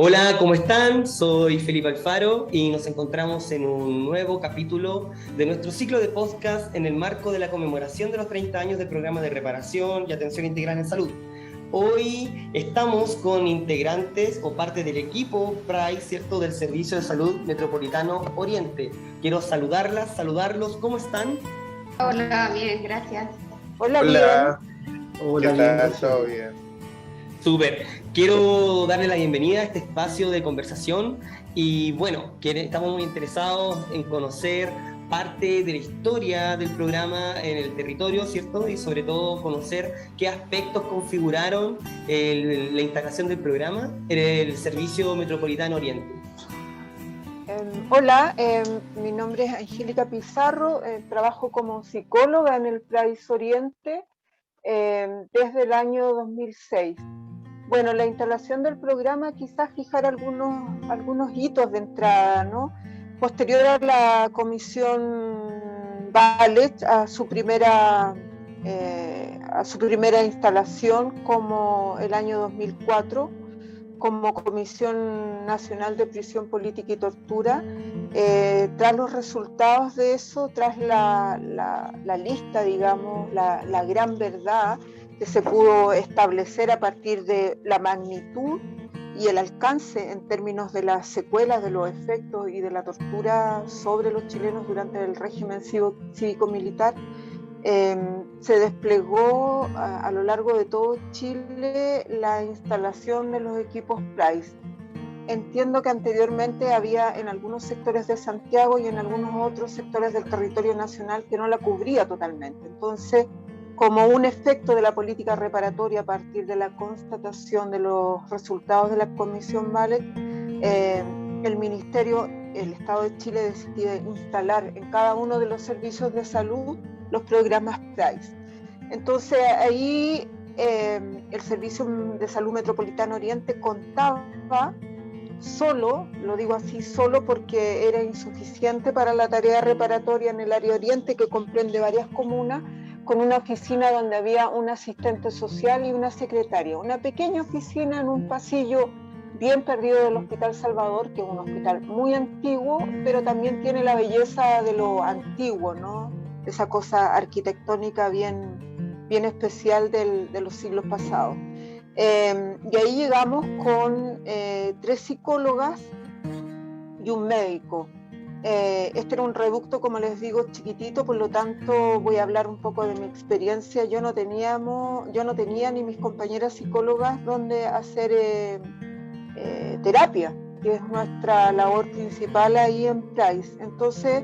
Hola, ¿cómo están? Soy Felipe Alfaro y nos encontramos en un nuevo capítulo de nuestro ciclo de podcast en el marco de la conmemoración de los 30 años del programa de reparación y atención integral en salud. Hoy estamos con integrantes o parte del equipo PRAI, ¿cierto?, del Servicio de Salud Metropolitano Oriente. Quiero saludarlos, ¿cómo están? Hola, bien, gracias. Hola, bien. Hola, ¿qué Hola, bien, tal? gracias. ¿Todo bien? Súper. Quiero darle la bienvenida a este espacio de conversación y bueno, estamos muy interesados en conocer parte de la historia del programa en el territorio, ¿cierto? Y sobre todo conocer qué aspectos configuraron la instalación del programa en el Servicio Metropolitano Oriente. Hola, mi nombre es Angélica Pizarro, trabajo como psicóloga en el PRAIS Oriente desde el año 2006. Bueno, la instalación del programa quizás fijar algunos hitos de entrada, ¿no? Posterior a la comisión Ballet, a su primera instalación como el año 2004, como Comisión Nacional de Prisión Política y Tortura, tras los resultados de eso, tras la lista, digamos, la gran verdad que se pudo establecer a partir de la magnitud y el alcance en términos de las secuelas, de los efectos y de la tortura sobre los chilenos durante el régimen cívico-militar, se desplegó a lo largo de todo Chile la instalación de los equipos PRAIS. Entiendo que anteriormente había en algunos sectores de Santiago y en algunos otros sectores del territorio nacional que no la cubría totalmente. Entonces, como un efecto de la política reparatoria a partir de la constatación de los resultados de la Comisión Ballet, el Ministerio, el Estado de Chile decidió instalar en cada uno de los servicios de salud los programas PRAIS. Entonces ahí el Servicio de Salud Metropolitano Oriente contaba solo, lo digo así, solo porque era insuficiente para la tarea reparatoria en el área oriente, que comprende varias comunas, con una oficina donde había un asistente social y una secretaria. Una pequeña oficina en un pasillo bien perdido del Hospital Salvador, que es un hospital muy antiguo, pero también tiene la belleza de lo antiguo, ¿no? Esa cosa arquitectónica bien especial de los siglos pasados. Y ahí llegamos con 3 psicólogas y un médico. Este era un reducto, como les digo, chiquitito, por lo tanto voy a hablar un poco de mi experiencia. Yo no tenía ni mis compañeras psicólogas donde hacer terapia, que es nuestra labor principal ahí en PRAIS. Entonces,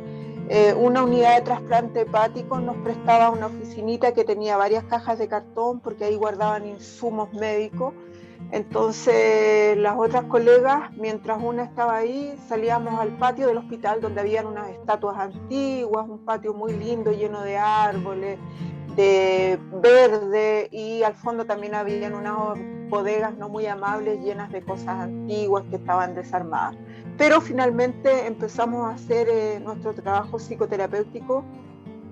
una unidad de trasplante hepático nos prestaba una oficinita que tenía varias cajas de cartón porque ahí guardaban insumos médicos. Entonces las otras colegas, mientras una estaba ahí, salíamos al patio del hospital donde habían unas estatuas antiguas, un patio muy lindo lleno de árboles, de verde, y al fondo también habían unas bodegas no muy amables llenas de cosas antiguas que estaban desarmadas. Pero finalmente empezamos a hacer nuestro trabajo psicoterapéutico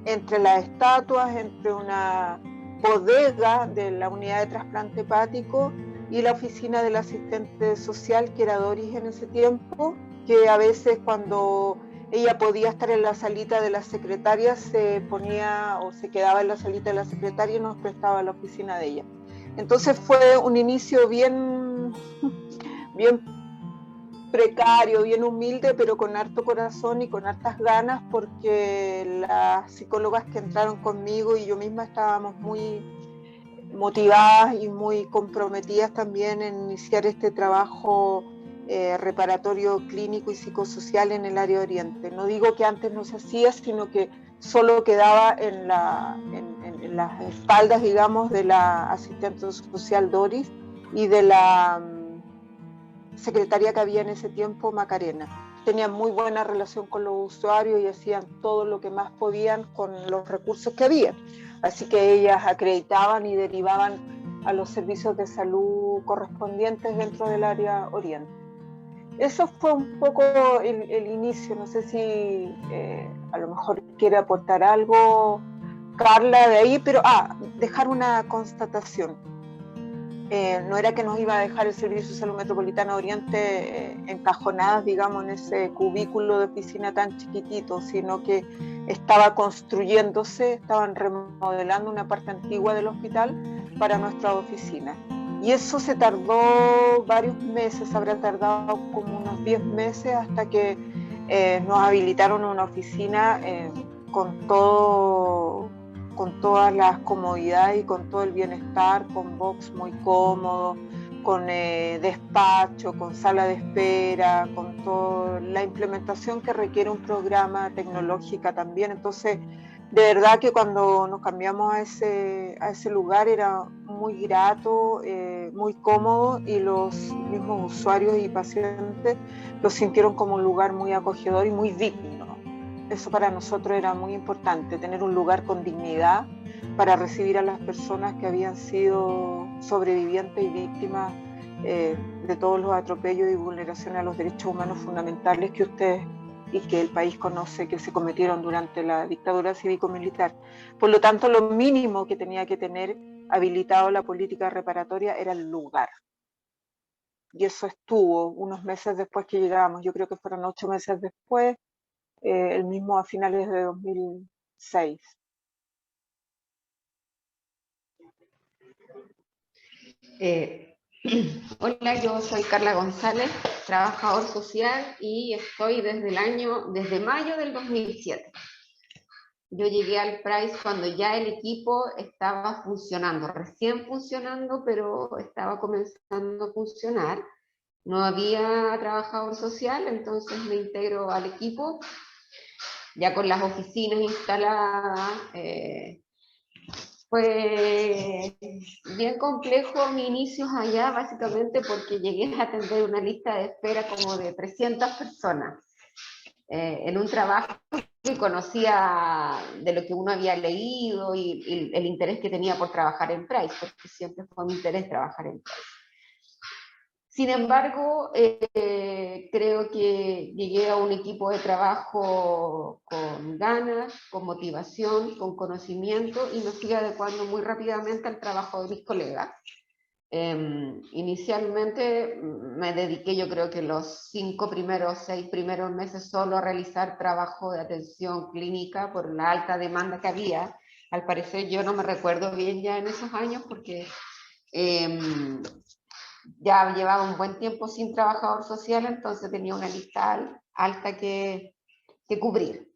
entre las estatuas, entre una bodega de la unidad de trasplante hepático y la oficina del asistente social, que era Doris en ese tiempo, que a veces cuando ella podía estar en la salita de la secretaria se ponía o se quedaba en la salita de la secretaria y nos prestaba la oficina de ella. Entonces fue un inicio bien precario, bien humilde, pero con harto corazón y con hartas ganas, porque las psicólogas que entraron conmigo y yo misma estábamos muy motivadas y muy comprometidas también en iniciar este trabajo reparatorio clínico y psicosocial en el área oriente. No digo que antes no se hacía, sino que solo quedaba en las espaldas, digamos, de la asistente social Doris y de la secretaria que había en ese tiempo, Macarena. Tenían muy buena relación con los usuarios y hacían todo lo que más podían con los recursos que había. Así que ellas acreditaban y derivaban a los servicios de salud correspondientes dentro del área oriente. Eso fue un poco el inicio. No sé si a lo mejor quiere aportar algo Carla de ahí, pero dejar una constatación. No era que nos iba a dejar el Servicio de Salud Metropolitana Oriente encajonadas, digamos, en ese cubículo de oficina tan chiquitito, sino que estaba construyéndose, estaban remodelando una parte antigua del hospital para nuestra oficina. Y eso se tardó varios meses, habrá tardado como unos 10 meses hasta que nos habilitaron una oficina con todas las comodidades y con todo el bienestar, con box muy cómodo, con despacho, con sala de espera, con toda la implementación que requiere un programa tecnológica también. Entonces, de verdad que cuando nos cambiamos a ese lugar era muy grato, muy cómodo, y los mismos usuarios y pacientes lo sintieron como un lugar muy acogedor y muy digno. Eso para nosotros era muy importante, tener un lugar con dignidad para recibir a las personas que habían sido sobrevivientes y víctimas de todos los atropellos y vulneraciones a los derechos humanos fundamentales que ustedes y que el país conoce, que se cometieron durante la dictadura cívico-militar. Por lo tanto, lo mínimo que tenía que tener habilitado la política reparatoria era el lugar. Y eso estuvo unos meses después que llegamos, yo creo que fueron 8 meses después, el mismo a finales de 2006. Hola, yo soy Carla González, trabajador social, y estoy desde mayo del 2007. Yo llegué al Price cuando ya el equipo estaba funcionando, recién funcionando, pero estaba comenzando a funcionar. No había trabajador social, entonces me integro al equipo, ya con las oficinas instaladas. Fue bien complejo mi inicios allá, básicamente porque llegué a atender una lista de espera como de 300 personas en un trabajo que conocía de lo que uno había leído y el interés que tenía por trabajar en Price, porque siempre fue mi interés trabajar en Price. Sin embargo, creo que llegué a un equipo de trabajo con ganas, con motivación, con conocimiento, y me fui adecuando muy rápidamente al trabajo de mis colegas. Inicialmente me dediqué, yo creo que los 6 primeros meses solo a realizar trabajo de atención clínica por la alta demanda que había. Al parecer yo no me recuerdo bien ya en esos años porque ya llevaba un buen tiempo sin trabajador social, entonces tenía una lista alta que cubrir.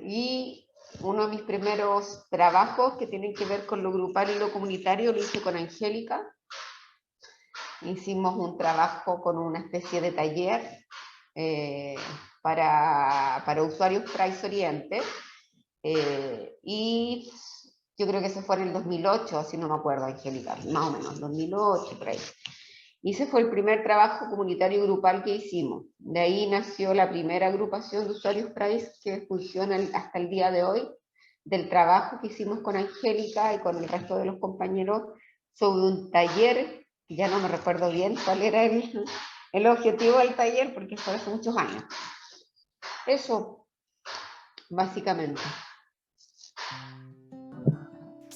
Y uno de mis primeros trabajos que tienen que ver con lo grupal y lo comunitario lo hice con Angélica. Hicimos un trabajo con una especie de taller para usuarios Price Oriente, y yo creo que ese fue en el 2008, si no me acuerdo, Angélica, más o menos, 2008, por ahí. Y ese fue el primer trabajo comunitario grupal que hicimos. De ahí nació la primera agrupación de usuarios Price que funciona hasta el día de hoy, del trabajo que hicimos con Angélica y con el resto de los compañeros sobre un taller, ya no me recuerdo bien cuál era el objetivo del taller, porque fue hace muchos años. Eso, básicamente.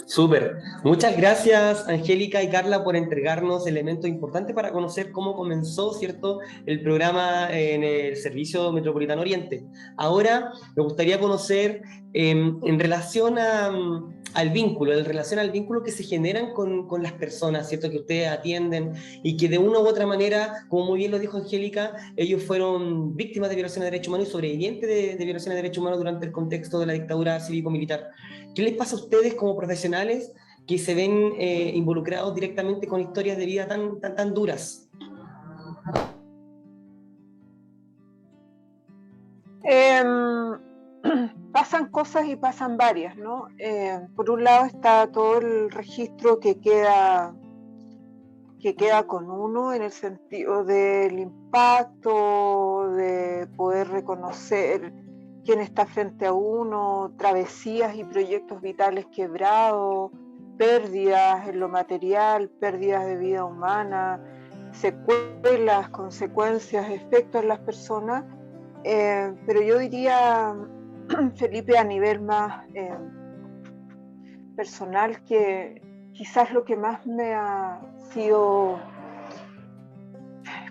Súper. Muchas gracias, Angélica y Carla, por entregarnos elementos importantes para conocer cómo comenzó, ¿cierto?, el programa en el Servicio Metropolitano Oriente. Ahora me gustaría conocer en relación al vínculo, en relación al vínculo que se generan con las personas, ¿cierto?, que ustedes atienden y que de una u otra manera, como muy bien lo dijo Angélica, ellos fueron víctimas de violaciones de derechos humanos y sobrevivientes de violaciones de derechos humanos durante el contexto de la dictadura cívico-militar. ¿Qué les pasa a ustedes como profesionales que se ven involucrados directamente con historias de vida tan duras? Pasan cosas y pasan varias, ¿no? Por un lado está todo el registro que queda con uno en el sentido del impacto, de poder reconocer quién está frente a uno, travesías y proyectos vitales quebrados, pérdidas en lo material, pérdidas de vida humana, secuelas, consecuencias, efectos en las personas. Pero yo diría, Felipe, a nivel más personal, que quizás lo que más me ha sido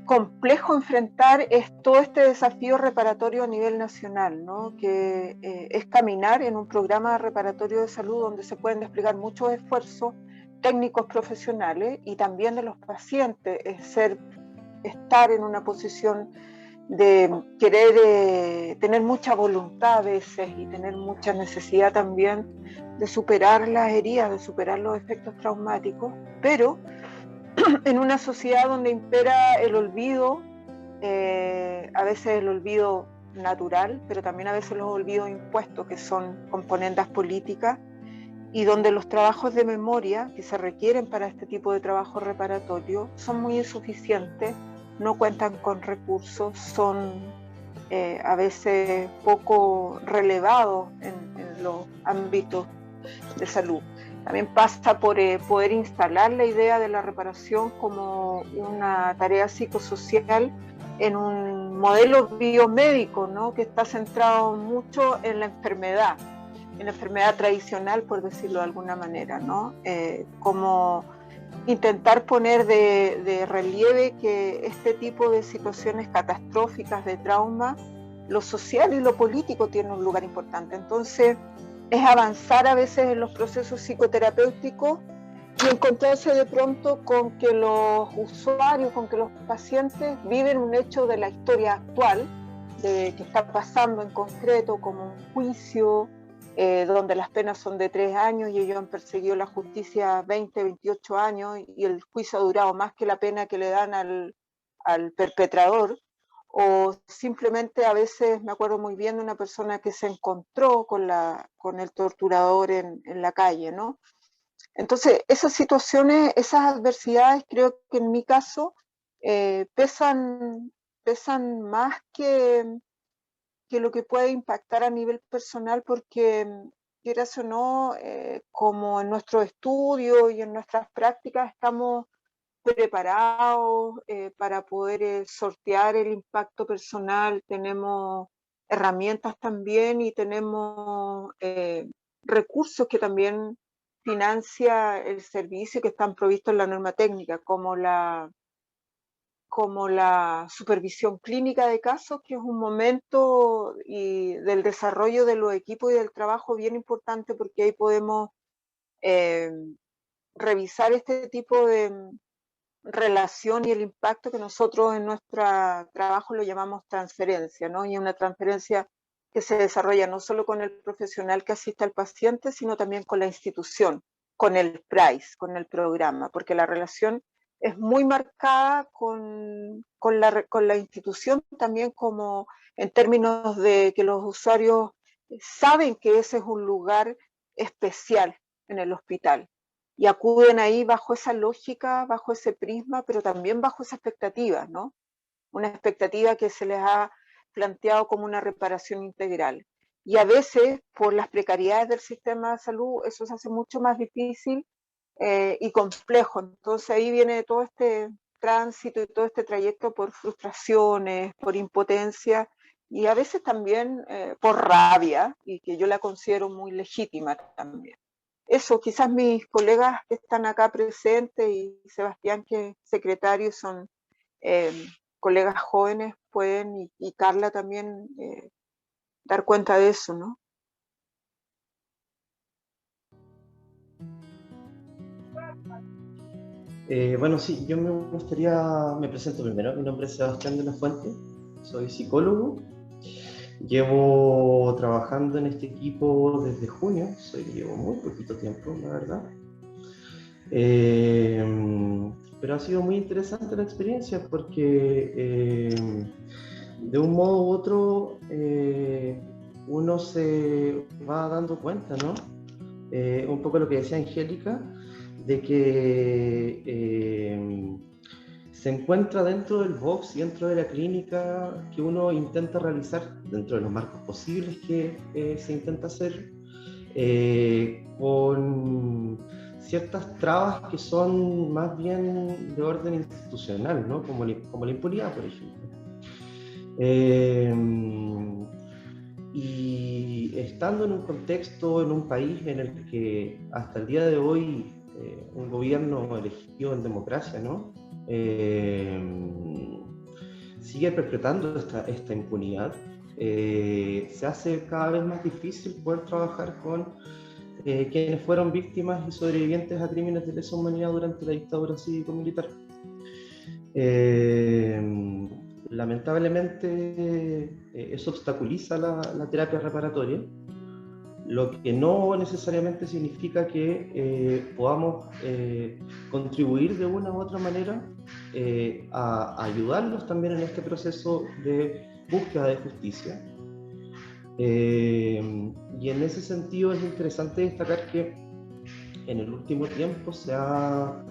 complejo enfrentar es todo este desafío reparatorio a nivel nacional, ¿no? Que es caminar en un programa reparatorio de salud donde se pueden desplegar muchos esfuerzos técnicos profesionales y también de los pacientes, estar en una posición de querer tener mucha voluntad a veces y tener mucha necesidad también de superar las heridas, de superar los efectos traumáticos, pero en una sociedad donde impera el olvido, a veces el olvido natural, pero también a veces los olvidos impuestos, que son componentes políticas, y donde los trabajos de memoria que se requieren para este tipo de trabajo reparatorio son muy insuficientes, no cuentan con recursos, son a veces poco relevados en los ámbitos de salud. También pasa por poder instalar la idea de la reparación como una tarea psicosocial en un modelo biomédico, ¿no? Que está centrado mucho en la enfermedad tradicional, por decirlo de alguna manera, ¿no? Como intentar poner de relieve que este tipo de situaciones catastróficas de trauma, lo social y lo político tienen un lugar importante. Entonces, es avanzar a veces en los procesos psicoterapéuticos y encontrarse de pronto con que los usuarios, con que los pacientes viven un hecho de la historia actual, de que está pasando en concreto, como un juicio, donde las penas son de 3 años y ellos han perseguido la justicia 20, 28 años y el juicio ha durado más que la pena que le dan al perpetrador. O simplemente a veces me acuerdo muy bien de una persona que se encontró con el torturador en la calle, ¿no? Entonces, esas situaciones, esas adversidades, creo que en mi caso pesan más que lo que puede impactar a nivel personal, porque quieras o no, como en nuestro estudio y en nuestras prácticas estamos preparados para poder sortear el impacto personal, tenemos herramientas también y tenemos recursos que también financia el servicio que están provistos en la norma técnica, como la supervisión clínica de casos, que es un momento del desarrollo de los equipos y del trabajo bien importante, porque ahí podemos revisar este tipo de relación y el impacto que nosotros en nuestro trabajo lo llamamos transferencia, ¿no? Y una transferencia que se desarrolla no solo con el profesional que asiste al paciente, sino también con la institución, con el PRICE, con el programa, porque la relación es muy marcada con la institución también, como en términos de que los usuarios saben que ese es un lugar especial en el hospital y acuden ahí bajo esa lógica, bajo ese prisma, pero también bajo esa expectativa, ¿no? Una expectativa que se les ha planteado como una reparación integral. Y a veces, por las precariedades del sistema de salud, eso se hace mucho más difícil y complejo. Entonces ahí viene todo este tránsito y todo este trayecto por frustraciones, por impotencia y a veces también por rabia, y que yo la considero muy legítima también. Eso, quizás mis colegas que están acá presentes y Sebastián, que es secretario, son colegas jóvenes, pueden, y Carla también, dar cuenta de eso, ¿no? Bueno, sí, yo me presento primero. Mi nombre es Sebastián de la Fuente, soy psicólogo. Llevo trabajando en este equipo desde junio, llevo muy poquito tiempo, la verdad. Pero ha sido muy interesante la experiencia porque de un modo u otro uno se va dando cuenta, ¿no? Un poco lo que decía Angélica, de que se encuentra dentro del box y dentro de la clínica que uno intenta realizar dentro de los marcos posibles que se intenta hacer, con ciertas trabas que son más bien de orden institucional, ¿no? Como la impunidad, por ejemplo. Y estando en un contexto, en un país en el que hasta el día de hoy un gobierno elegido en democracia, ¿no? Sigue perpetrando esta impunidad. Se hace cada vez más difícil poder trabajar con quienes fueron víctimas y sobrevivientes a crímenes de lesa humanidad durante la dictadura cívico-militar. Lamentablemente eso obstaculiza la terapia reparatoria, lo que no necesariamente significa que podamos contribuir de una u otra manera a ayudarlos también en este proceso de búsqueda de justicia. Y en ese sentido es interesante destacar que en el último tiempo se ha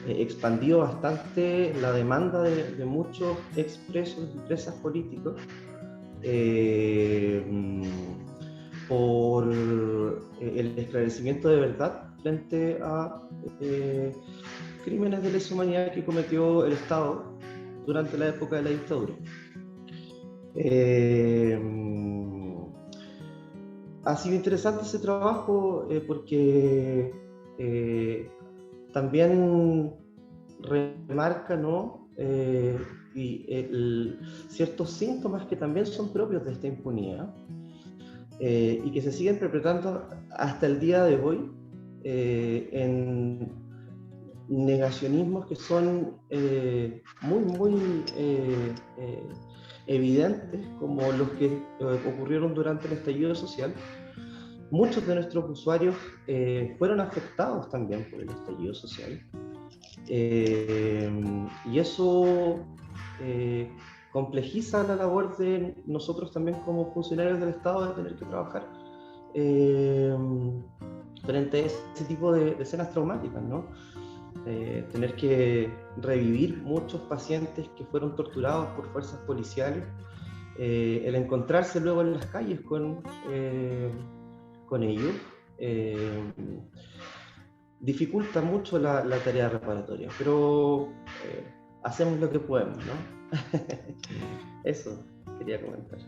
expandido bastante la demanda de muchos expresos y presas políticos por el esclarecimiento de verdad frente a crímenes de lesa humanidad que cometió el Estado durante la época de la dictadura. Ha sido interesante ese trabajo porque también remarca, ¿no? Ciertos síntomas que también son propios de esta impunidad y que se siguen perpetrando hasta el día de hoy en negacionismos que son muy evidentes, como los que ocurrieron durante el estallido social. Muchos de nuestros usuarios fueron afectados también por el estallido social. Y eso complejiza la labor de nosotros también como funcionarios del Estado de tener que trabajar frente a ese tipo de escenas traumáticas, ¿no? Tener que revivir muchos pacientes que fueron torturados por fuerzas policiales, el encontrarse luego en las calles con ellos, dificulta mucho la tarea reparatoria, pero hacemos lo que podemos, ¿no? Eso quería comentar.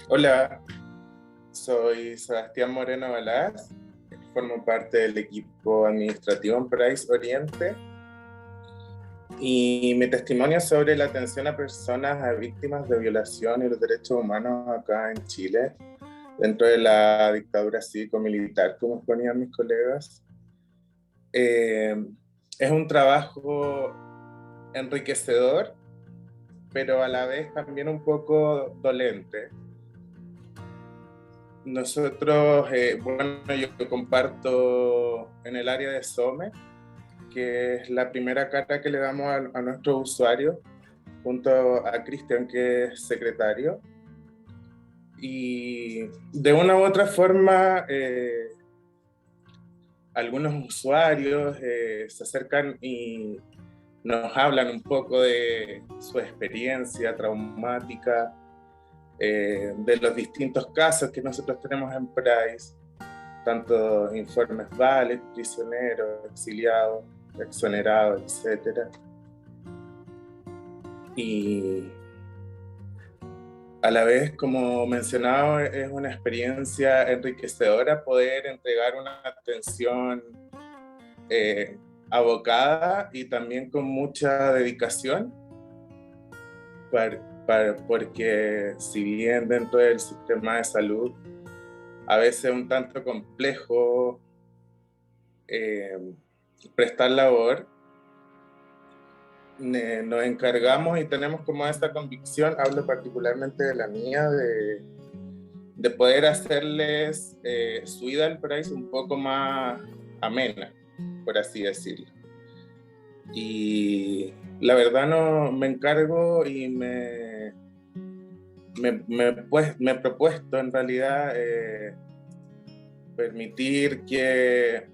Hola, soy Sebastián Moreno Balaz, formo parte del equipo administrativo en Price Oriente y mi testimonio sobre la atención a personas a víctimas de violación y los derechos humanos acá en Chile, dentro de la dictadura cívico-militar, como exponían mis colegas. Es un trabajo enriquecedor, pero a la vez también un poco dolente. Nosotros, yo comparto en el área de SOME, que es la primera cara que le damos a nuestros usuarios, junto a Cristian, que es secretario. Y de una u otra forma, algunos usuarios se acercan y nos hablan un poco de su experiencia traumática, de los distintos casos que nosotros tenemos en Price, tanto informes vales, prisioneros, exiliados, exonerados, etc. Y a la vez, como mencionaba, es una experiencia enriquecedora poder entregar una atención abocada y también con mucha dedicación, porque si bien dentro del sistema de salud a veces es un tanto complejo prestar labor, nos encargamos y tenemos como esta convicción, hablo particularmente de la mía, de poder hacerles su ida al Price un poco más amena, por así decirlo. Y la verdad no me encargo y me he propuesto en realidad permitir que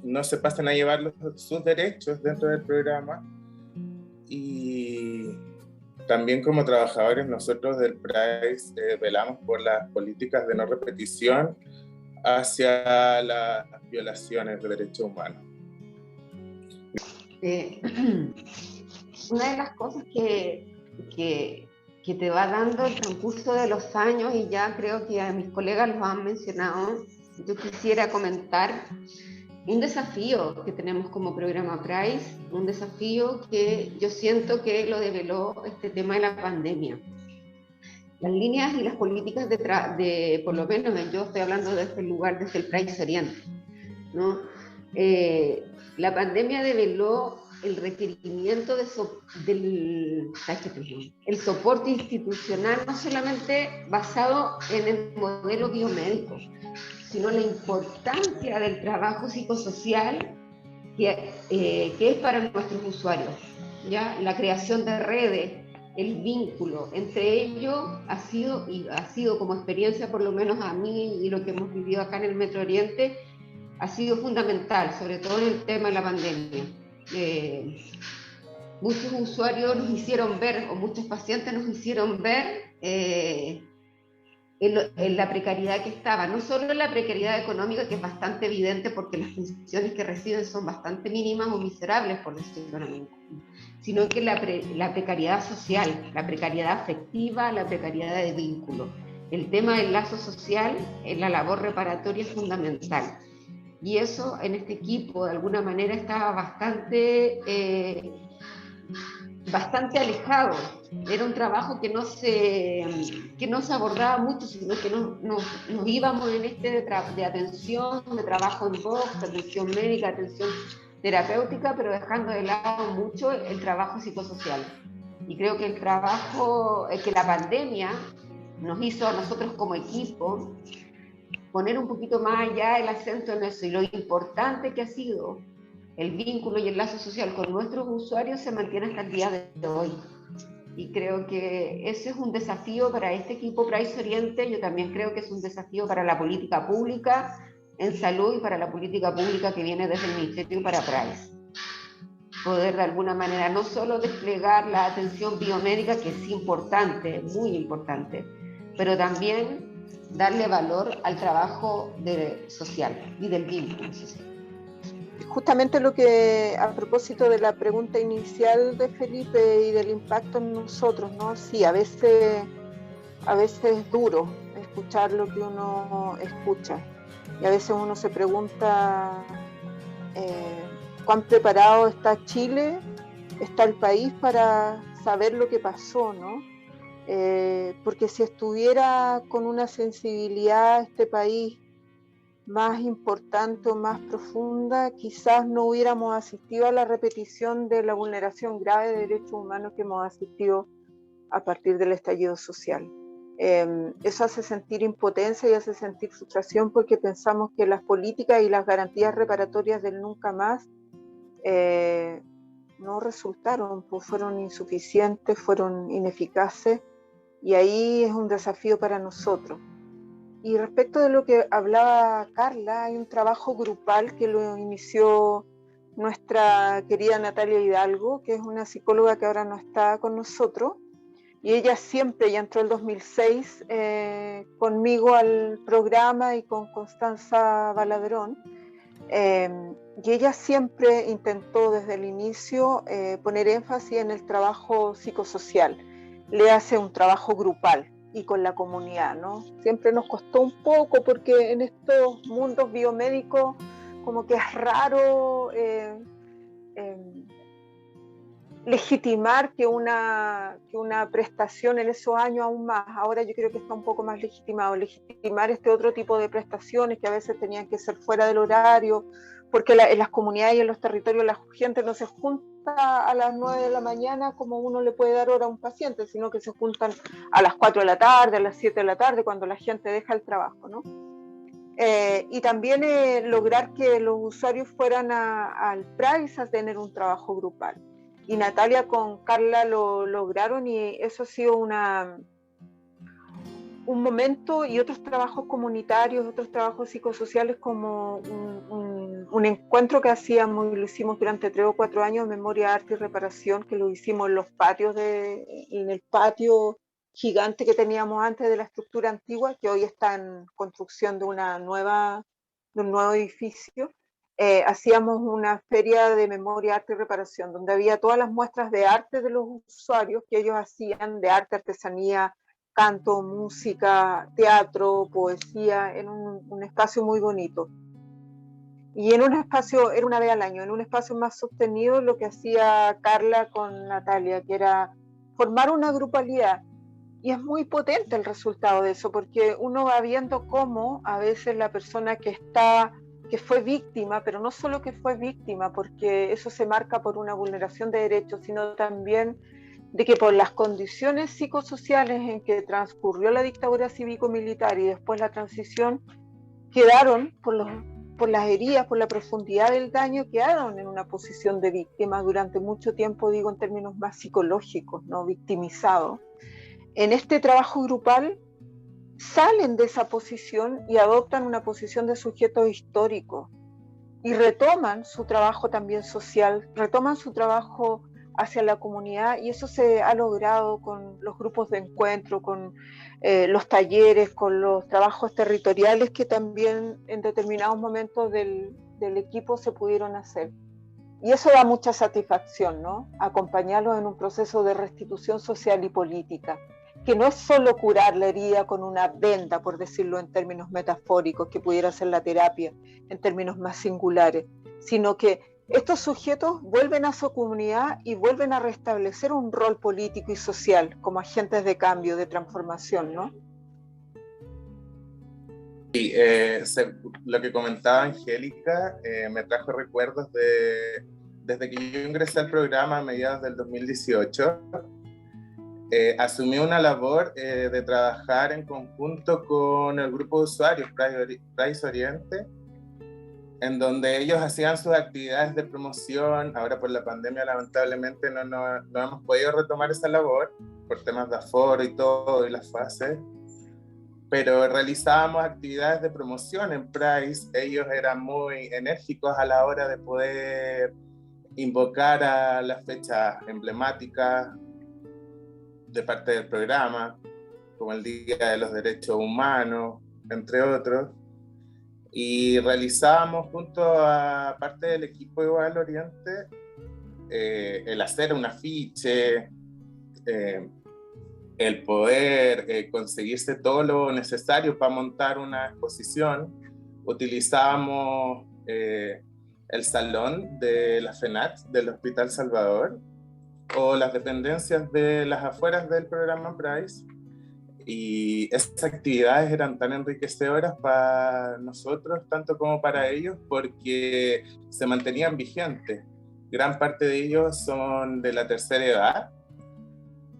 no se pasen a llevar sus derechos dentro del programa. Y también como trabajadores nosotros del Price velamos por las políticas de no repetición hacia las violaciones de derechos humanos. Una de las cosas que que te va dando el transcurso de los años, y ya creo que a mis colegas los han mencionado. Yo quisiera comentar un desafío que tenemos como programa PRICE, un desafío que yo siento que lo develó este tema de la pandemia. Las líneas y las políticas por lo menos yo estoy hablando desde el lugar, desde el PRICE Oriente, ¿no? La pandemia develó el requerimiento del el soporte institucional, no solamente basado en el modelo biomédico, sino la importancia del trabajo psicosocial que es para nuestros usuarios, ¿ya? La creación de redes, el vínculo entre ellos ha sido como experiencia, por lo menos a mí y lo que hemos vivido acá en el Metro Oriente, ha sido fundamental, sobre todo en el tema de la pandemia. Muchos usuarios nos hicieron ver, o muchos pacientes nos hicieron ver en la precariedad que estaba, no solo en la precariedad económica, que es bastante evidente porque las pensiones que reciben son bastante mínimas o miserables, por decirlo así, sino que la precariedad social, la precariedad afectiva, la precariedad de vínculo. El tema del lazo social en la labor reparatoria es fundamental. Y eso en este equipo de alguna manera estaba bastante alejado. Era un trabajo que no se abordaba mucho, sino que nos íbamos en de atención, de trabajo en box, de atención médica, atención terapéutica, pero dejando de lado mucho el trabajo psicosocial. Y creo que que la pandemia nos hizo a nosotros como equipo poner un poquito más allá el acento en eso, y lo importante que ha sido el vínculo y el lazo social con nuestros usuarios se mantiene hasta el día de hoy. Y creo que ese es un desafío para este equipo PRICE Oriente. Yo también creo que es un desafío para la política pública en salud y para la política pública que viene desde el Ministerio para PRICE. Poder de alguna manera no solo desplegar la atención biomédica, que es importante, muy importante, pero también darle valor al trabajo social y del vínculo social. Justamente lo que, a propósito de la pregunta inicial de Felipe y del impacto en nosotros, ¿no? Sí, a veces es duro escuchar lo que uno escucha, y a veces uno se pregunta cuán preparado está Chile, está el país para saber lo que pasó, ¿no? Porque si estuviera con una sensibilidad este país más importante o más profunda, quizás no hubiéramos asistido a la repetición de la vulneración grave de derechos humanos que hemos asistido a partir del estallido social. Eso hace sentir impotencia y hace sentir frustración, porque pensamos que las políticas y las garantías reparatorias del nunca más no resultaron, pues fueron insuficientes, fueron ineficaces, y ahí es un desafío para nosotros. Y respecto de lo que hablaba Carla, hay un trabajo grupal que lo inició nuestra querida Natalia Hidalgo, que es una psicóloga que ahora no está con nosotros, y ella siempre, ya entró el 2006 conmigo al programa y con Constanza Baladrón, y ella siempre intentó desde el inicio poner énfasis en el trabajo psicosocial. Le hace un trabajo grupal y con la comunidad, ¿no? Siempre nos costó un poco, porque en estos mundos biomédicos como que es raro legitimar que una prestación en esos años aún más. Ahora yo creo que está un poco más legitimado, legitimar este otro tipo de prestaciones que a veces tenían que ser fuera del horario, porque en las comunidades y en los territorios la gente no se junta a las 9 de la mañana como uno le puede dar hora a un paciente, sino que se juntan a las 4 de la tarde, a las 7 de la tarde, cuando la gente deja el trabajo, ¿no? Y también lograr que los usuarios fueran al PRICE a tener un trabajo grupal. Y Natalia con Carla lo lograron, y eso ha sido un momento, y otros trabajos comunitarios, otros trabajos psicosociales, como un encuentro que hacíamos y lo hicimos durante 3 o 4 años, Memoria, Arte y Reparación, que lo hicimos en los patios, en el patio gigante que teníamos antes de la estructura antigua, que hoy está en construcción de un nuevo edificio. hacíamos una feria de memoria, arte y reparación, donde había todas las muestras de arte de los usuarios que ellos hacían, de arte, artesanía, canto, música, teatro, poesía, en un espacio muy bonito. Y en un espacio, era una vez al año, en un espacio más sostenido, lo que hacía Carla con Natalia, que era formar una grupalidad. Y es muy potente el resultado de eso, porque uno va viendo cómo a veces la persona que fue víctima, pero no solo que fue víctima, porque eso se marca por una vulneración de derechos, sino también de que por las condiciones psicosociales en que transcurrió la dictadura cívico-militar y después la transición, quedaron, por las heridas, por la profundidad del daño, quedaron en una posición de víctima durante mucho tiempo, digo en términos más psicológicos, ¿no? Victimizados. En este trabajo grupal salen de esa posición y adoptan una posición de sujetos históricos y retoman su trabajo también social, retoman su trabajo hacia la comunidad, y eso se ha logrado con los grupos de encuentro, con los talleres, con los trabajos territoriales que también en determinados momentos del equipo se pudieron hacer. Y eso da mucha satisfacción, ¿no? Acompañarlos en un proceso de restitución social y política, que no es solo curar la herida con una venda, por decirlo en términos metafóricos, que pudiera ser la terapia en términos más singulares, sino que estos sujetos vuelven a su comunidad y vuelven a restablecer un rol político y social como agentes de cambio, de transformación, ¿no? Sí, lo que comentaba Angélica me trajo recuerdos desde que yo ingresé al programa a mediados del 2018. Asumí una labor de trabajar en conjunto con el grupo de usuarios Price Oriente, en donde ellos hacían sus actividades de promoción. Ahora por la pandemia lamentablemente no hemos podido retomar esa labor por temas de aforo y todo, y las fases, pero realizábamos actividades de promoción en Price. Ellos eran muy enérgicos a la hora de poder invocar a las fechas emblemáticas de parte del programa, como el Día de los Derechos Humanos, entre otros, y realizábamos junto a parte del equipo de Igual Oriente el hacer un afiche, el poder conseguirse todo lo necesario para montar una exposición. Utilizábamos el salón de la FENAT del Hospital Salvador o las dependencias de las afueras del programa Price, y esas actividades eran tan enriquecedoras para nosotros tanto como para ellos, porque se mantenían vigentes. Gran parte de ellos son de la tercera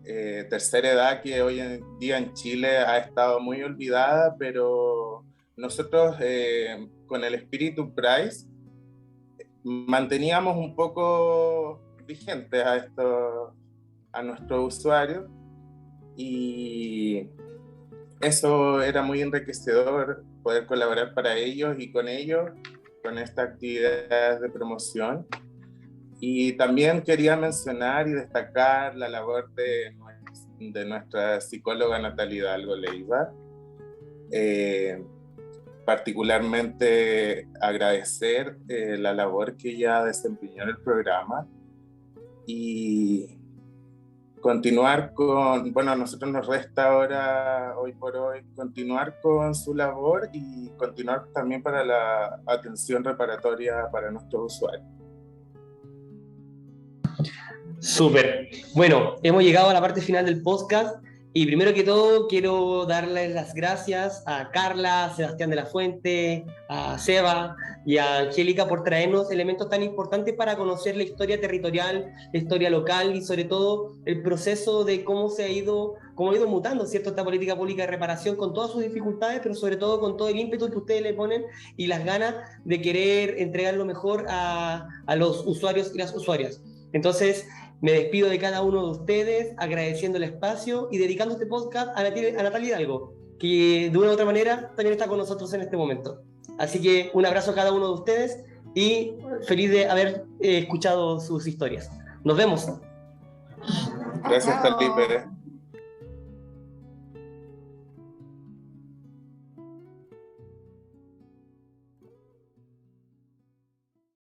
edad que hoy en día en Chile ha estado muy olvidada, pero nosotros con el espíritu Price manteníamos un poco vigentes a nuestros usuarios, y eso era muy enriquecedor, poder colaborar para ellos y con ellos, con estas actividades de promoción. Y también quería mencionar y destacar la labor de nuestra psicóloga Natalia Hidalgo Leiva. Particularmente agradecer la labor que ella desempeñó en el programa, y continuar bueno, a nosotros nos resta ahora, hoy por hoy, continuar con su labor y continuar también para la atención reparatoria para nuestros usuarios. Súper. Bueno, hemos llegado a la parte final del podcast, y primero que todo quiero darles las gracias a Carla, a Sebastián de la Fuente, a Seba y a Angélica por traernos elementos tan importantes para conocer la historia territorial, la historia local y sobre todo el proceso de cómo ha ido mutando, ¿cierto?, esta política pública de reparación, con todas sus dificultades, pero sobre todo con todo el ímpetu que ustedes le ponen y las ganas de querer entregar lo mejor a los usuarios y las usuarias. Entonces, me despido de cada uno de ustedes, agradeciendo el espacio y dedicando este podcast a Natalia Hidalgo, que de una u otra manera también está con nosotros en este momento. Así que un abrazo a cada uno de ustedes y feliz de haber escuchado sus historias. Nos vemos. Gracias, Felipe.